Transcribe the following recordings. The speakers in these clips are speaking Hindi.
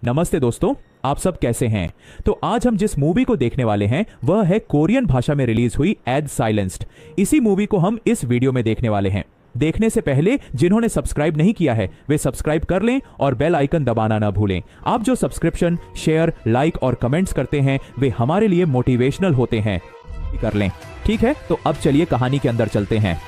नमस्ते दोस्तों, आप सब कैसे हैं। तो आज हम जिस मूवी को देखने वाले हैं वह है कोरियन भाषा में रिलीज हुई एड साइलेंस्ड। इसी मूवी को हम इस वीडियो में देखने वाले हैं। देखने से पहले जिन्होंने सब्सक्राइब नहीं किया है वे सब्सक्राइब कर लें और बेल आइकन दबाना ना भूलें। आप जो सब्सक्रिप्शन, शेयर, लाइक और कमेंट्स करते हैं वे हमारे लिए मोटिवेशनल होते हैं। कर लें, ठीक है। तो अब चलिए कहानी के अंदर चलते हैं।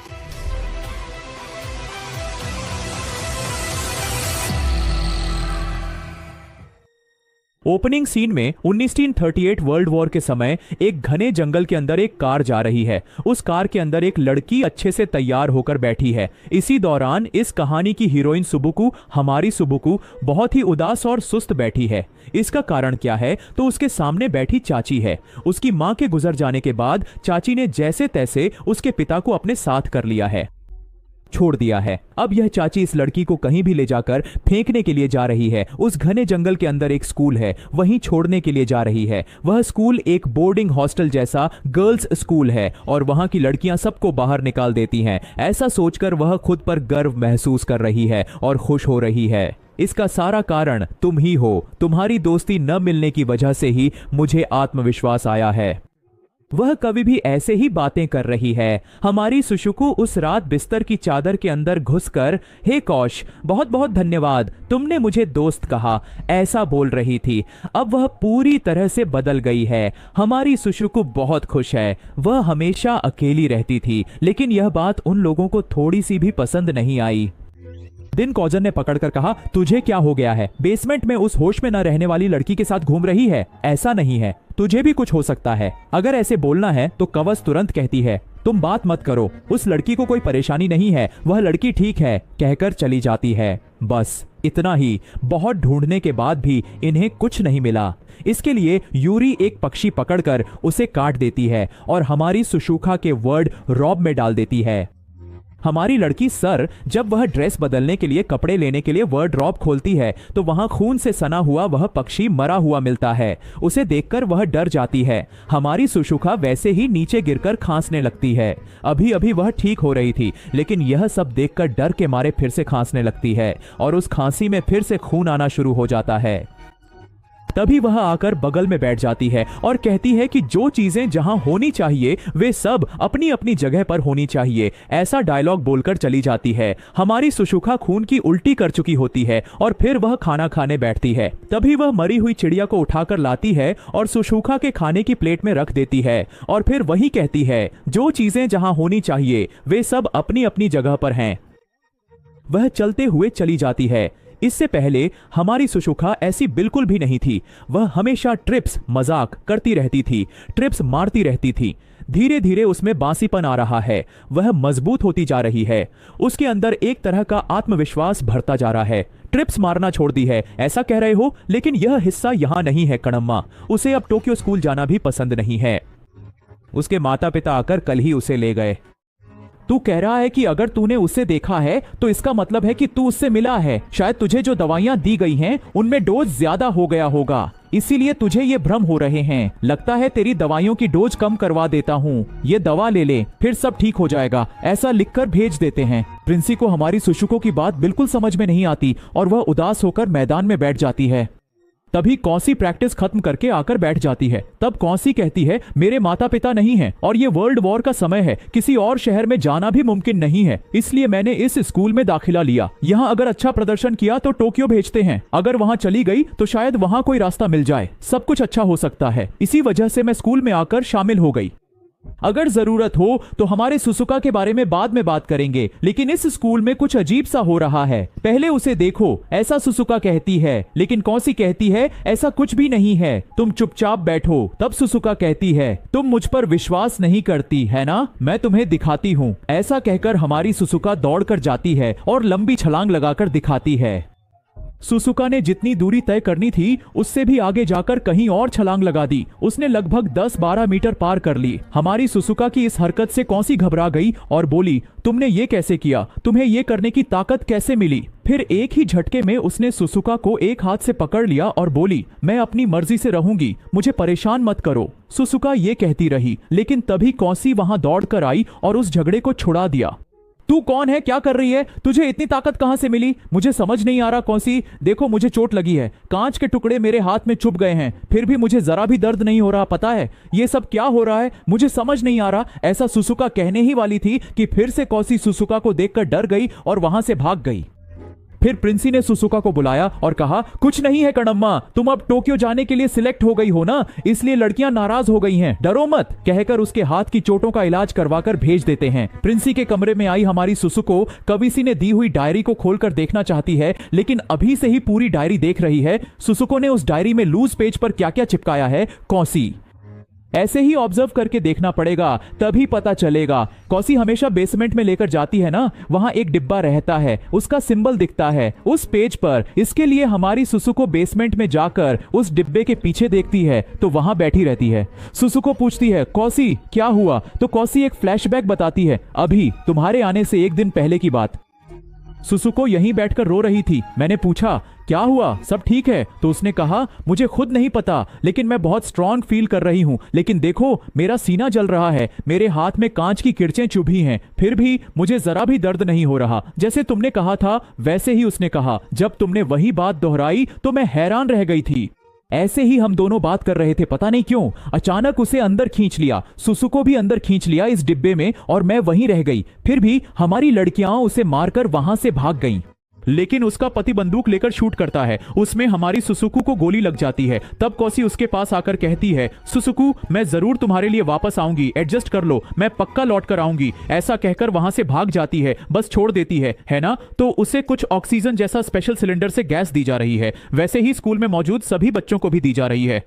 ओपनिंग सीन में 1938 वर्ल्ड वॉर के समय एक घने जंगल के अंदर एक कार जा रही है। उस कार के अंदर एक लड़की अच्छे से तैयार होकर बैठी है। इसी दौरान इस कहानी की हीरोइन सुबुकु, हमारी सुबुकु, बहुत ही उदास और सुस्त बैठी है। इसका कारण क्या है तो उसके सामने बैठी चाची है। उसकी मां के गुजर जाने के बाद चाची ने जैसे तैसे उसके पिता को अपने साथ कर लिया है, छोड़ दिया है। अब यह चाची इस लड़की को कहीं भी ले जाकर फेंकने के लिए जा रही है। उस घने जंगल के अंदर एक स्कूल है, वहीं छोड़ने के लिए जा रही है। वह स्कूल एक बोर्डिंग हॉस्टल जैसा गर्ल्स स्कूल है और वहां की लड़कियां सबको बाहर निकाल देती हैं। ऐसा सोचकर वह खुद पर गर्व महसूस कर रही है और खुश हो रही है। इसका सारा कारण तुम ही हो। तुम्हारी दोस्ती न मिलने की वजह से ही मुझे आत्मविश्वास आया है। वह कभी भी ऐसे ही बातें कर रही है। हमारी सुशुकु उस रात बिस्तर की चादर के अंदर घुसकर, हे कौश, बहुत बहुत धन्यवाद, तुमने मुझे दोस्त कहा, ऐसा बोल रही थी। अब वह पूरी तरह से बदल गई है। हमारी सुशुकु बहुत खुश है। वह हमेशा अकेली रहती थी, लेकिन यह बात उन लोगों को थोड़ी सी भी पसंद नहीं आई। दिन कौजन ने पकड़कर कहा, तुझे क्या हो गया है? बेसमेंट में उस होश में न रहने वाली लड़की के साथ घूम रही है? ऐसा नहीं है, तुझे भी कुछ हो सकता है। अगर ऐसे बोलना है तो कवच तुरंत कहती है, तुम बात मत करो, उस लड़की को कोई परेशानी नहीं है, वह लड़की ठीक है, कहकर चली जाती है। बस इतना ही। बहुत ढूंढने के बाद भी इन्हें कुछ नहीं मिला। इसके लिए यूरी एक पक्षी पकड़कर उसे काट देती है और हमारी सुशुका के वर्ड रॉब में डाल देती है। हमारी लड़की सर जब वह ड्रेस बदलने के लिए कपड़े लेने के लिए वार्डरोब खोलती है तो वहां खून से सना हुआ वह पक्षी मरा हुआ मिलता है। उसे देखकर वह डर जाती है। हमारी सुशुका वैसे ही नीचे गिरकर खांसने लगती है। अभी अभी वह ठीक हो रही थी, लेकिन यह सब देखकर डर के मारे फिर से खांसने लगती है और उस खांसी में फिर से खून आना शुरू हो जाता है। तभी वह आकर बगल में बैठ जाती है और कहती है कि जो चीजें जहां होनी चाहिए वे सब अपनी अपनी जगह पर होनी चाहिए। ऐसा डायलॉग बोलकर चली जाती है। हमारी सुशुका खून की उल्टी कर चुकी होती है और फिर वह खाना खाने बैठती है। तभी वह मरी हुई चिड़िया को उठाकर लाती है और सुशुका के खाने की प्लेट में रख देती है और फिर वही कहती है, जो चीजें जहां होनी चाहिए वे सब अपनी अपनी जगह पर हैं। वह चलते हुए चली जाती है। इससे पहले हमारी सुशुका ऐसी बिल्कुल भी नहीं थी। वह हमेशा ट्रिप्स मजाक करती रहती थी, ट्रिप्स मारती रहती थी। धीरे धीरे उसमें बांसीपन आ रहा है। वह मजबूत होती जा रही है। उसके अंदर एक तरह का आत्मविश्वास भरता जा रहा है। ट्रिप्स मारना छोड़ दी है ऐसा कह रहे हो, लेकिन यह हिस्सा यहां नहीं है कणम्मा। उसे अब टोक्यो स्कूल जाना भी पसंद नहीं है। उसके माता पिता आकर कल ही उसे ले गए। तू कह रहा है कि अगर तूने उसे देखा है तो इसका मतलब है कि तू उससे मिला है। शायद तुझे जो दवाइयां दी गई हैं उनमें डोज ज्यादा हो गया होगा, इसीलिए तुझे ये भ्रम हो रहे हैं। लगता है तेरी दवाइयों की डोज कम करवा देता हूँ। ये दवा ले ले, फिर सब ठीक हो जाएगा, ऐसा लिखकर भेज देते हैं। प्रिंसी को हमारी सुशुको की बात बिल्कुल समझ में नहीं आती और वह उदास होकर मैदान में बैठ जाती है। तभी कौसी प्रैक्टिस खत्म करके आकर बैठ जाती है। तब कौसी कहती है, मेरे माता पिता नहीं हैं और ये वर्ल्ड वॉर का समय है, किसी और शहर में जाना भी मुमकिन नहीं है, इसलिए मैंने इस स्कूल में दाखिला लिया। यहाँ अगर अच्छा प्रदर्शन किया तो टोक्यो भेजते हैं, अगर वहाँ चली गई तो शायद वहाँ कोई रास्ता मिल जाए, सब कुछ अच्छा हो सकता है। इसी वजह से मैं स्कूल में आकर शामिल हो गई। अगर जरूरत हो तो हमारे सुसुका के बारे में बाद में बात करेंगे, लेकिन इस स्कूल में कुछ अजीब सा हो रहा है, पहले उसे देखो, ऐसा सुसुका कहती है। लेकिन कौसी कहती है, ऐसा कुछ भी नहीं है, तुम चुपचाप बैठो। तब सुसुका कहती है, तुम मुझ पर विश्वास नहीं करती है ना, मैं तुम्हें दिखाती हूँ। ऐसा कहकर हमारी सुसुका दौड़कर जाती है और लंबी छलांग लगाकर दिखाती है। सुसुका ने जितनी दूरी तय करनी थी उससे भी आगे जाकर कहीं और छलांग लगा दी। उसने लगभग 10-12 मीटर पार कर ली। हमारी सुसुका की इस हरकत से कौसी घबरा गई और बोली, तुमने ये कैसे किया? तुम्हें ये करने की ताकत कैसे मिली? फिर एक ही झटके में उसने सुसुका को एक हाथ से पकड़ लिया और बोली, मैं अपनी मर्जी से रहूंगी, मुझे परेशान मत करो। सुसुका ये कहती रही, लेकिन तभी कौसी वहां दौड़ कर आई और उस झगड़े को छुड़ा दिया। तू कौन है, क्या कर रही है, तुझे इतनी ताकत कहां से मिली? मुझे समझ नहीं आ रहा कौसी, देखो मुझे चोट लगी है, कांच के टुकड़े मेरे हाथ में चुभ गए हैं, फिर भी मुझे जरा भी दर्द नहीं हो रहा। पता है ये सब क्या हो रहा है, मुझे समझ नहीं आ रहा। ऐसा सुसुका कहने ही वाली थी कि फिर से कौसी सुसुका को देखकर डर गई और वहां से भाग गई। फिर प्रिंसी ने सुसुका को बुलाया और कहा, कुछ नहीं है कणम्मा, तुम अब टोक्यो जाने के लिए सिलेक्ट हो गई हो ना, इसलिए लड़कियां नाराज हो गई हैं, डरो मत, कहकर उसके हाथ की चोटों का इलाज करवाकर भेज देते हैं। प्रिंसी के कमरे में आई हमारी सुसुको कविसी ने दी हुई डायरी को खोलकर देखना चाहती है, लेकिन अभी से ही पूरी डायरी देख रही है। सुसुको ने उस डायरी में लूज पेज पर क्या क्या चिपकाया है, कौसी ऐसे ही ऑब्जर्व करके देखना पड़ेगा, तभी पता चलेगा। कौसी हमेशा बेसमेंट में लेकर जाती है ना, वहां एक डिब्बा रहता है, उसका सिंबल दिखता है उस पेज पर। इसके लिए हमारी सुसुको बेसमेंट में जाकर उस डिब्बे के पीछे देखती है तो वहां बैठी रहती है। सुसुको पूछती है, कौसी क्या हुआ? तो कौसी एक फ्लैशबैक बताती है, अभी तुम्हारे आने से एक दिन पहले की बात। सुसुको यहीं बैठकर रो रही थी। मैंने पूछा, क्या हुआ, सब ठीक है? तो उसने कहा, मुझे खुद नहीं पता, लेकिन मैं बहुत स्ट्रांग फील कर रही हूं। लेकिन देखो मेरा सीना जल रहा है, मेरे हाथ में कांच की किरचें चुभी हैं, फिर भी मुझे जरा भी दर्द नहीं हो रहा। जैसे तुमने कहा था वैसे ही उसने कहा। जब तुमने वही बात दोहराई तो मैं हैरान रह गई थी। ऐसे ही हम दोनों बात कर रहे थे, पता नहीं क्यों अचानक उसे अंदर खींच लिया, सुसुको भी अंदर खींच लिया इस डिब्बे में, और मैं वहीं रह गई। फिर भी हमारी लड़कियां उसे मारकर वहां से भाग गईं। लेकिन उसका पति बंदूक लेकर शूट करता है, उसमें हमारी सुसुकू को गोली लग जाती है। तब कौसी उसके पास आकर कहती है, सुसुकू मैं जरूर तुम्हारे लिए वापस आऊंगी, एडजस्ट कर लो, मैं पक्का लौट कर आऊंगी। ऐसा कहकर वहां से भाग जाती है, बस छोड़ देती है ना? तो उसे कुछ ऑक्सीजन जैसा स्पेशल सिलेंडर से गैस दी जा रही है, वैसे ही स्कूल में मौजूद सभी बच्चों को भी दी जा रही है।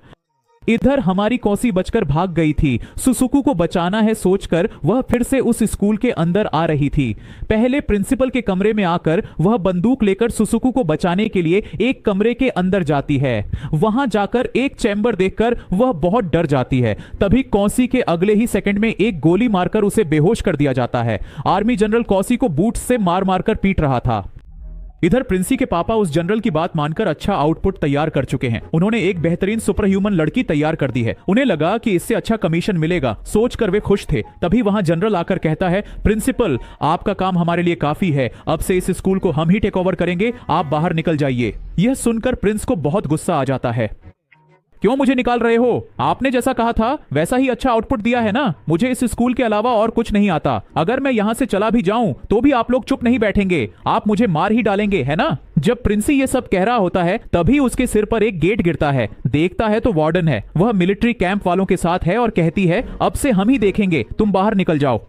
इधर हमारी कौसी बचकर भाग गई थी। सुसुकू को बचाना है सोचकर वह फिर से उस स्कूल के अंदर आ रही थी। पहले प्रिंसिपल के कमरे में आकर वह बंदूक लेकर सुसुकू को बचाने के लिए एक कमरे के अंदर जाती है। वहां जाकर एक चैम्बर देखकर वह बहुत डर जाती है। तभी कौसी के अगले ही सेकंड में एक गोली मारकर उसे बेहोश कर दिया जाता है। आर्मी जनरल कौसी को बूट से मार मारकर पीट रहा था। इधर प्रिंसी के पापा उस जनरल की बात मानकर अच्छा आउटपुट तैयार कर चुके हैं। उन्होंने एक बेहतरीन सुपर ह्यूमन लड़की तैयार कर दी है। उन्हें लगा कि इससे अच्छा कमीशन मिलेगा, सोचकर वे खुश थे। तभी वहां जनरल आकर कहता है, प्रिंसिपल आपका काम हमारे लिए काफी है, अब से इस स्कूल को हम ही टेक ओवर करेंगे, आप बाहर निकल जाइए। यह सुनकर प्रिंस को बहुत गुस्सा आ जाता है। क्यों मुझे निकाल रहे हो? आपने जैसा कहा था वैसा ही अच्छा आउटपुट दिया है ना। मुझे इस स्कूल के अलावा और कुछ नहीं आता। अगर मैं यहां से चला भी जाऊं तो भी आप लोग चुप नहीं बैठेंगे, आप मुझे मार ही डालेंगे, है ना? जब प्रिंसी ये सब कह रहा होता है तभी उसके सिर पर एक गेट गिरता है। देखता है तो वार्डन है, वह मिलिट्री कैंप वालों के साथ है और कहती है, अब से हम ही देखेंगे, तुम बाहर निकल जाओ।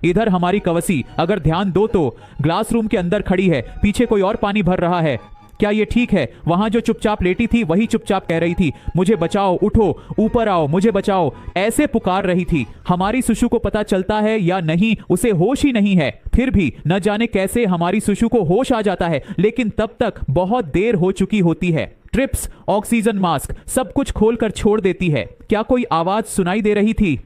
इधर हमारी कवसी अगर ध्यान दो तो ग्लास रूम के अंदर खड़ी है, पीछे कोई और पानी भर रहा है। क्या ये ठीक है? वहां जो चुपचाप लेटी थी वही चुपचाप कह रही थी, मुझे बचाओ, उठो, ऊपर आओ, मुझे बचाओ, ऐसे पुकार रही थी। हमारी सुशु को पता चलता है या नहीं, उसे होश ही नहीं है। फिर भी न जाने कैसे हमारी सुशु को होश आ जाता है, लेकिन तब तक बहुत देर हो चुकी होती है। ट्रिप्स, ऑक्सीजन मास्क सब कुछ खोलकर छोड़ देती है। क्या कोई आवाज सुनाई दे रही थी?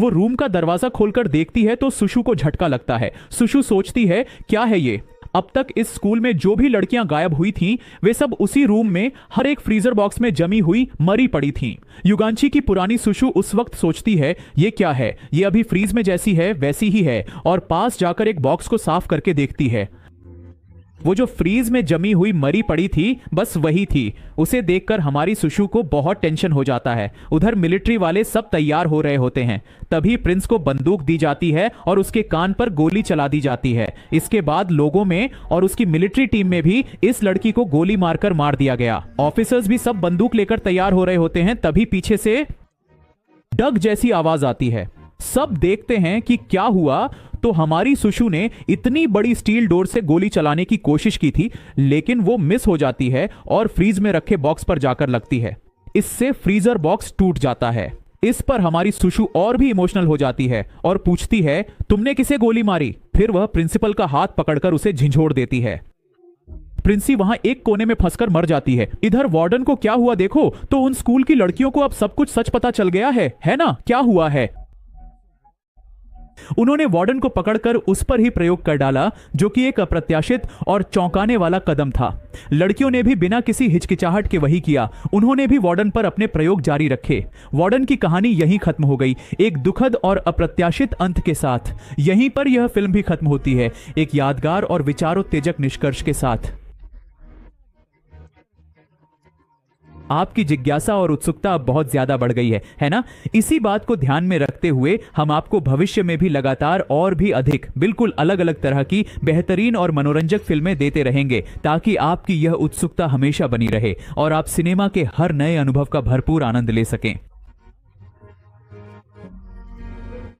वो रूम का दरवाजा खोलकर देखती है तो सुशु को झटका लगता है। सुशु सोचती है, क्या है ये? अब तक इस स्कूल में जो भी लड़कियां गायब हुई थीं, वे सब उसी रूम में हर एक फ्रीजर बॉक्स में जमी हुई मरी पड़ी थीं। युगांची की पुरानी सुशु उस वक्त सोचती है, ये क्या है? ये अभी फ्रीज में जैसी है वैसी ही है, और पास जाकर एक बॉक्स को साफ करके देखती है। वो जो फ्रीज में जमी हुई मरी पड़ी थी बस वही थी। उसे देखकर हमारी सुशु को बहुत टेंशन हो जाता है। उधर मिलिट्री वाले सब तैयार हो रहे होते हैं। तभी प्रिंस को बंदूक दी जाती है और उसके कान पर गोली चला दी जाती है। इसके बाद लोगों में और उसकी मिलिट्री टीम में भी इस लड़की को गोली मारकर मार दिया गया। ऑफिसर्स भी सब बंदूक लेकर तैयार हो रहे होते हैं। तभी पीछे से डग जैसी आवाज आती है। सब देखते हैं कि क्या हुआ। तो हमारी सुशु ने इतनी बड़ी स्टील डोर से गोली चलाने की कोशिश की थी, लेकिन वो मिस हो जाती है और फ्रीज में रखे बॉक्स पर जाकर लगती है। इससे फ्रीजर बॉक्स टूट जाता है। इस पर हमारी सुशु और भी इमोशनल हो जाती है और पूछती है, तुमने किसे गोली मारी? फिर वह प्रिंसिपल का हाथ पकड़कर उसे झिंझोड़ देती है। प्रिंसी वहां एक कोने में फंसकर मर जाती है। इधर वार्डन को क्या हुआ देखो तो उन स्कूल की लड़कियों को अब सब कुछ सच पता चल गया है ना? क्या हुआ है? उन्होंने वार्डन को पकड़कर उस पर ही प्रयोग कर डाला, जो कि एक अप्रत्याशित और चौंकाने वाला कदम था। लड़कियों ने भी बिना किसी हिचकिचाहट के वही किया। उन्होंने भी वार्डन पर अपने प्रयोग जारी रखे। वार्डन की कहानी यहीं खत्म हो गई, एक दुखद और अप्रत्याशित अंत के साथ। यहीं पर यह फिल्म भी खत्म होती है, एक यादगार और विचारोत्तेजक निष्कर्ष के साथ। आपकी जिज्ञासा और उत्सुकता अब बहुत ज्यादा बढ़ गई है ना? इसी बात को ध्यान में रखते हुए हम आपको भविष्य में भी लगातार और भी अधिक बिल्कुल अलग अलग तरह की बेहतरीन और मनोरंजक फिल्में देते रहेंगे, ताकि आपकी यह उत्सुकता हमेशा बनी रहे और आप सिनेमा के हर नए अनुभव का भरपूर आनंद ले सकें।